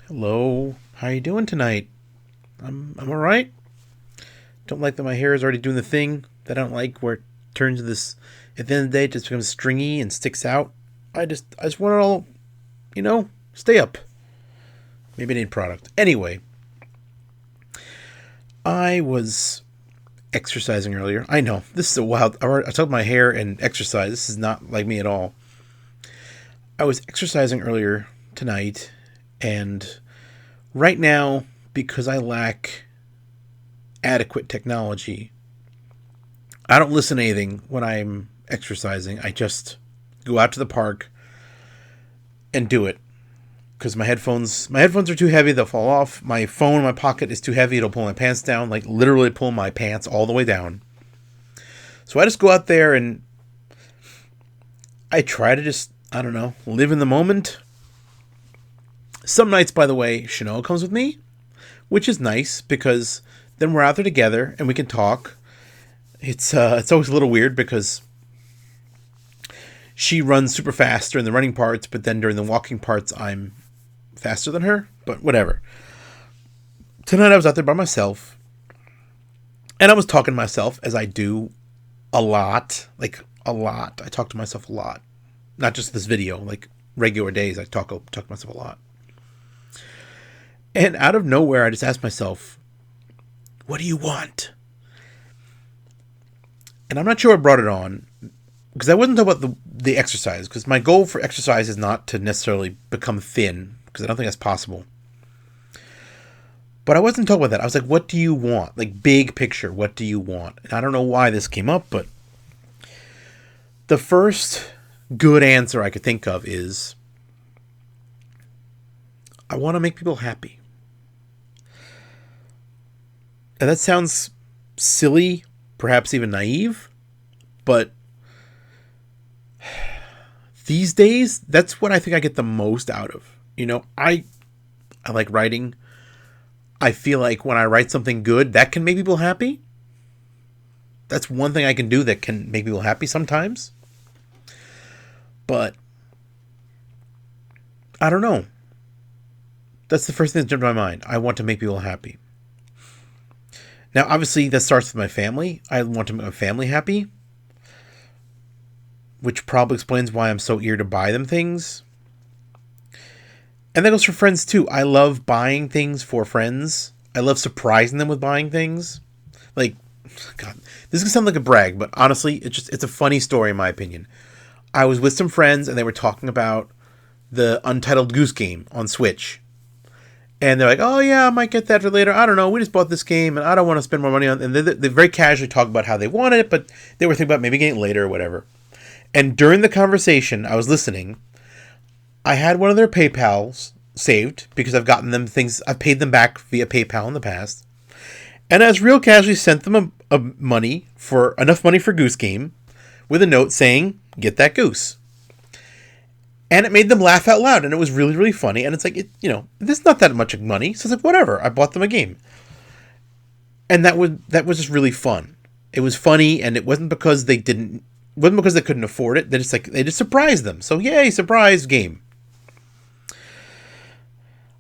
Hello, how you doing tonight? I'm all right. Don't like that my hair is already doing the thing that I don't like, where it turns to this. At the end of the day, it just becomes stringy and sticks out. I just want it all, stay up. Maybe it ain't product. Anyway, I was exercising earlier. I know this is a wild. I talked about my hair and exercise. This is not like me at all. I was exercising earlier tonight, and right now, because I lack adequate technology, I don't listen to anything when I'm exercising. I just go out to the park and do it because my headphones are too heavy. They'll fall off. My phone in my pocket is too heavy. It'll pull my pants down, like literally pull my pants all the way down. So I just go out there and I try to just, I don't know, live in the moment. Some nights, by the way, Chanel comes with me, which is nice because then we're out there together and we can talk. It's always a little weird because she runs super fast during the running parts, but then during the walking parts, I'm faster than her. But whatever. Tonight I was out there by myself, and I was talking to myself as I do a lot, like a lot. I talk to myself a lot, not just this video, like regular days. I talk to myself a lot. And out of nowhere, I just asked myself, "What do you want?" And I'm not sure what brought it on, because I wasn't talking about the exercise, because my goal for exercise is not to necessarily become thin, because I don't think that's possible. But I wasn't talking about that. I was like, what do you want? Like, big picture, what do you want? And I don't know why this came up, but the first good answer I could think of is, I want to make people happy. And that sounds silly, perhaps even naive, but these days, that's what I think I get the most out of. I like writing. I feel like when I write something good, that can make people happy. That's one thing I can do that can make people happy sometimes. But I don't know. That's the first thing that jumped to my mind. I want to make people happy. Now, obviously, that starts with my family. I want to make my family happy, which probably explains why I'm so eager to buy them things. And that goes for friends too. I love buying things for friends. I love surprising them with buying things. Like, God, this is gonna sound like a brag, but honestly, it's a funny story in my opinion. I was with some friends and they were talking about the Untitled Goose Game on Switch. And they're like, "Oh yeah, I might get that for later. I don't know. We just bought this game and I don't want to spend more money on it." And they very casually talk about how they wanted it, but they were thinking about maybe getting it later or whatever. And during the conversation, I was listening. I had one of their PayPals saved because I've gotten them things. I've paid them back via PayPal in the past. And I was real casually sent them enough money for Goose Game with a note saying, "Get that goose." And it made them laugh out loud. And it was really, really funny. And it's like, there's not that much money. So it's like, whatever. I bought them a game. And that was just really fun. It was funny. And it wasn't because they couldn't afford it. They just surprised them. So yay, surprise game.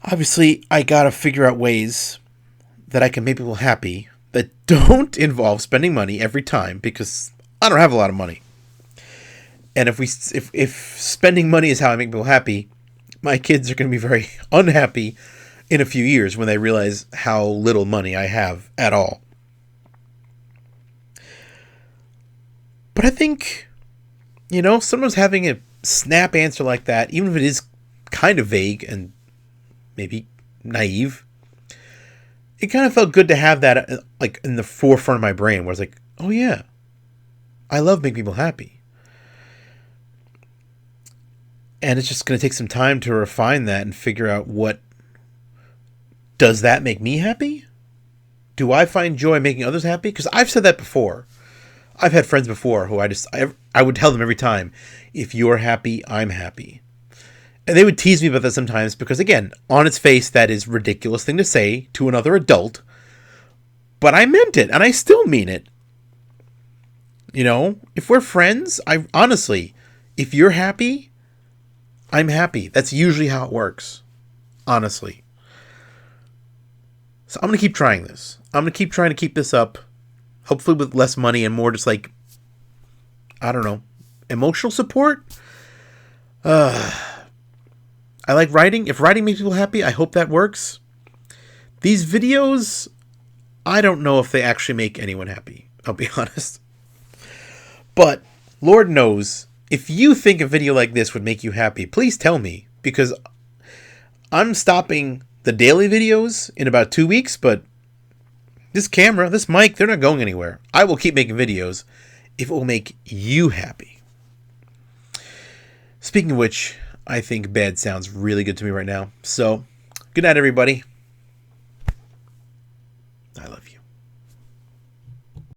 Obviously, I gotta figure out ways that I can make people happy that don't involve spending money every time, because I don't have a lot of money. And if spending money is how I make people happy, my kids are going to be very unhappy in a few years when they realize how little money I have at all. But I think, sometimes having a snap answer like that, even if it is kind of vague and maybe naive, it kind of felt good to have that like in the forefront of my brain, where it's like, oh yeah, I love making people happy. And it's just going to take some time to refine that and figure out does that make me happy? Do I find joy making others happy? Because I've said that before. I've had friends before who I would tell them every time, if you're happy, I'm happy. And they would tease me about that sometimes because, again, on its face, that is a ridiculous thing to say to another adult. But I meant it, and I still mean it. If we're friends, honestly, if you're happy, I'm happy. That's usually how it works, honestly. So I'm going to keep trying this. I'm going to keep trying to keep this up, hopefully with less money and more just like, I don't know, emotional support. I like writing. If writing makes people happy, I hope that works. These videos, I don't know if they actually make anyone happy. I'll be honest. But Lord knows, if you think a video like this would make you happy, please tell me. Because I'm stopping the daily videos in about 2 weeks, but this camera, this mic, they're not going anywhere. I will keep making videos if it will make you happy. Speaking of which, I think bed sounds really good to me right now. So, good night, everybody.